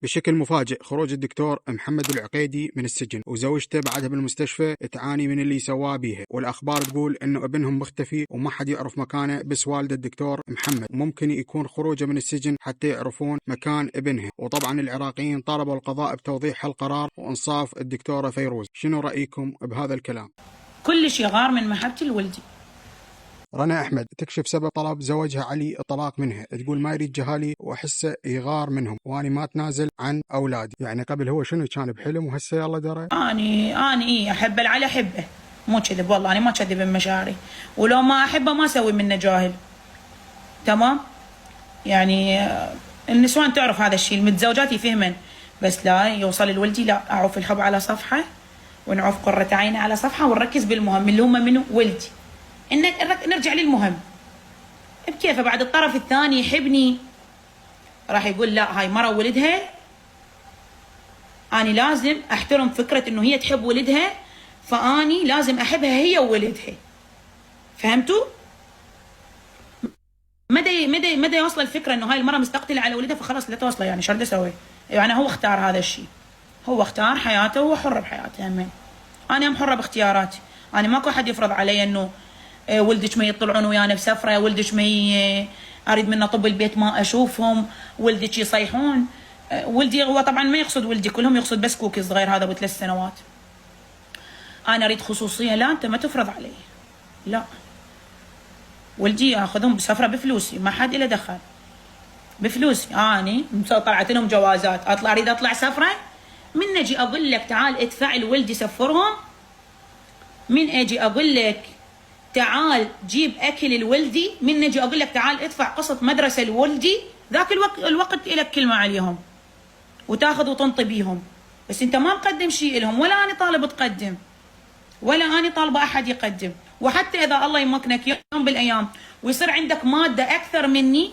بشكل مفاجئ خروج الدكتور محمد العقيدي من السجن، وزوجته بعدها بالمستشفى تعاني من اللي سواه بيها، والأخبار تقول إنه ابنهم مختفي وما حد يعرف مكانه بس والد الدكتور محمد. ممكن يكون خروجه من السجن حتى يعرفون مكان ابنها. وطبعا العراقيين طالبوا القضاء بتوضيح القرار وإنصاف الدكتورة فيروز. شنو رأيكم بهذا الكلام؟ كلش يغار من محبتي لولدي. رنا أحمد تكشف سبب طلب زوجها علي الطلاق منها، تقول ما يريد جهالي وأحسه يغار منهم وأني ما أتنازل عن أولادي. يعني قبل هو شنو كان بحلم وهسه يلا درى. أني أحب العلي أحبه، مو كذب والله، أنا ما كذب بمشاعري، ولو ما أحبه ما أسوي منه جاهل. تمام؟ يعني النسوان تعرف هذا الشيء، المتزوجات يفهمن، بس لا يوصل لولدي لا، أعوف الحب على صفحة ونعوف قرة عيني على صفحة ونركز بالمهم اللي هم منه ولدي. نرجع للمهم بكيفه. بعد الطرف الثاني يحبني راح يقول لا هاي مرة ولدها، أنا لازم أحترم فكرة إنه هي تحب ولدها، فأني لازم أحبها هي وولدها. فهمتوا؟ مدى يوصل الفكرة إنه هاي المرة مستقتلة على ولدها، فخلاص لا توصله. يعني شو بدي أسوي؟ يعني هو اختار هذا الشيء، هو اختار حياته وهو حر بحياته. همين أنا حرة باختياراتي، أنا ماكو أحد يفرض علي إنه ولدك ما يطلعون ويانا بسفره، ولدك ما اريد منه طب البيت ما اشوفهم، ولدك يصيحون. ولدي هو طبعا ما يقصد ولدي كلهم، يقصد بس كوكي صغير هذا ب3 سنوات. انا اريد خصوصيه، لا انت ما تفرض علي، لا ولدي اخذهم بسفره بفلوسي، ما حد له دخل بفلوسي. اني طلعت لهم جوازات، اريد اطلع سفره، من اجي اقول لك تعال ادفع لولدي سفرهم، من اجي اقول لك تعال جيب اكل لولدي، من نجي اقول لك تعال ادفع قسط مدرسه لولدي، ذاك الوقت لك كلمه عليهم وتاخذ وتنطي بيهم. بس انت ما مقدم شيء لهم، ولا انا طالب تقدم، ولا انا طالبه احد يقدم. وحتى اذا الله يمكنك يوم بالايام ويصير عندك ماده اكثر مني،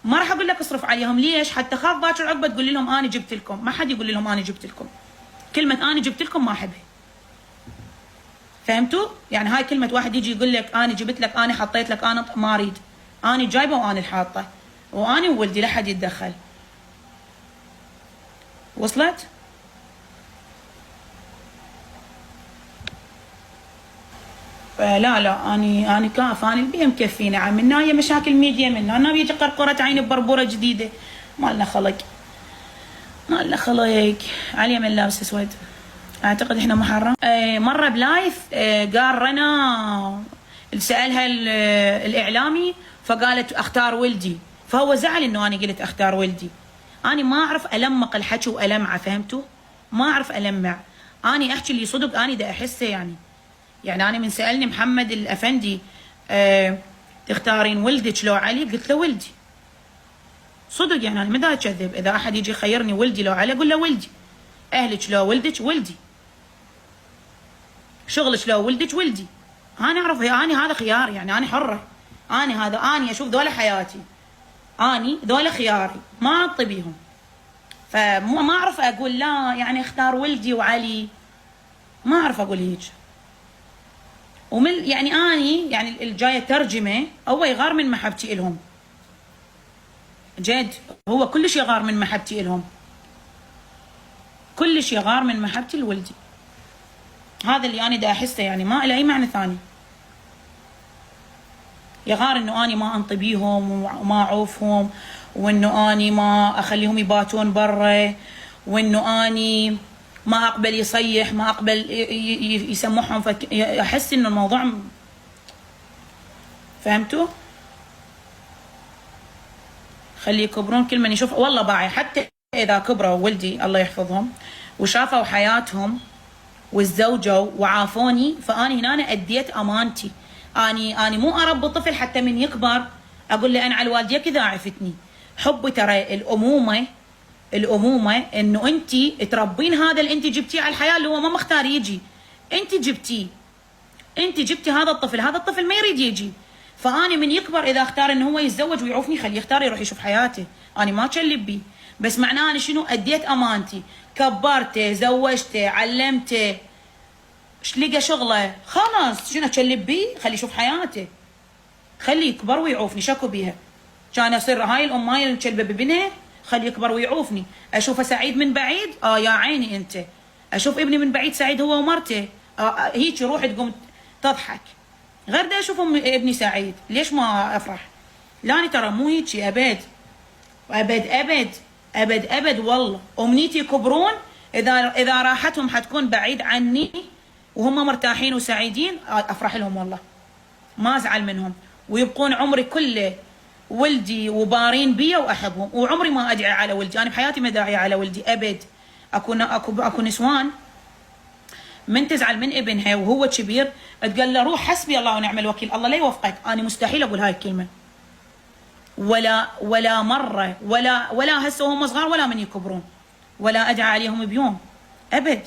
ما راح اقول لك اصرف عليهم. ليش؟ حتى خاف باكر عقبه تقول لهم انا جبت لكم. ما حد يقول لهم انا جبت لكم، كلمه انا جبت لكم ما احبها. فهمتوا؟ يعني هاي كلمة واحد يجي يقول لك أنا جبت لك، أنا حطيت لك، أنا ما أريد، أنا جايبة وأنا الحاطة، وأنا وولدي لا حد يتدخل. وصلت؟ فلا أنا كاف، أنا البيئة مكفيني. عم منا هي مشاكل ميديا، منا أنا بيجي قرقرة عيني ببربورة جديدة، ما لنا خلق، ما لنا خلق. علي من لابس أسود، اعتقد احنا محرم. مره بلايف قال رنا سالها الاعلامي فقالت اختار ولدي، فهو زعل انه انا قلت اختار ولدي. انا ما اعرف المق الحكي والمعه، فهمتوا؟ ما اعرف المع، انا احكي اللي صدق انا دا احسه. يعني انا من سالني محمد الافندي تختارين ولدك لو علي، قلت له ولدي صدق. يعني انا ما دا اكذب، اذا احد يجي يخيرني ولدي لو علي اقول له ولدي. اهلك لو ولدك ولدي، شغلك لو ولدك ولدي. انا اعرف انا هذا خياري، يعني انا حره، انا هذا اني اشوف ذولا حياتي، اني ذولا خياري ما اعطي بيهم. فما اعرف اقول لا يعني اختار ولدي وعلي، ما اعرف اقول هيك. ومن يعني اني يعني الجايه ترجمه، هو يغار من محبتي الهم جد، هو كلش يغار من محبتي الهم، كلش يغار من محبتي لولدي. هذا اللي انا دا احسه، يعني ما له اي معنى ثاني. يغار انه اني ما انطي بيهم وما اعوفهم، وانه اني ما اخليهم يباتون برا، وانه اني ما اقبل يصيح، ما اقبل يسمحهم. احس انه الموضوع، فهمتوا؟ خليه يكبرون كل من يشوف. والله باعي حتى اذا كبروا ولدي الله يحفظهم وشافوا حياتهم وتزوجوا وعافوني، فاني هنا اديت امانتي. اني مو اربي طفل حتى من يكبر اقول له انا على الوالديه كذا عفتني. حبي ترى الامومه انه انت تربين هذا اللي انت جبتيه على الحياه، اللي هو ما مختار يجي، انت جبتي هذا الطفل ما يريد يجي. فاني من يكبر اذا اختار انه هو يتزوج ويعوفني، خليه يختار يروح يشوف حياته، انا ما اكلب بيه. بس معناه انا شنو؟ اديت امانتي، كبرته، زوجته، علمته، لقى شغله، خلاص شنو اكلب بيه؟ خليه يشوف حياته، خليه يكبر ويعوفني، شكو بيها. كان اصير هاي الام هاي المكلبه ببنها، خليه يكبر ويعوفني. اشوفه سعيد من بعيد، يا عيني انت. اشوف ابني من بعيد سعيد هو ومرته، هيك روح تقوم تضحك. غير دا اشوف ابني سعيد، ليش ما افرح؟ لا أنا ترى مو هيك ابد ابد ابد ابد ابد. والله امنيتي يكبرون، اذا راحتهم حتكون بعيد عني وهم مرتاحين وسعيدين، افرح لهم والله، ما ازعل منهم، ويبقون عمري كله ولدي وبارين بي واحبهم، وعمري ما ادعي على ولدي. انا بحياتي ما داعيه على ولدي ابد. اكو نسوان من تزعل من ابنها وهو كبير تقول له روح حسبي الله ونعم الوكيل، الله لا يوفقك. انا مستحيل اقول هاي الكلمه ولا مره، ولا هسه وهم صغار ولا من يكبرون، ولا ادعي عليهم بيوم ابد.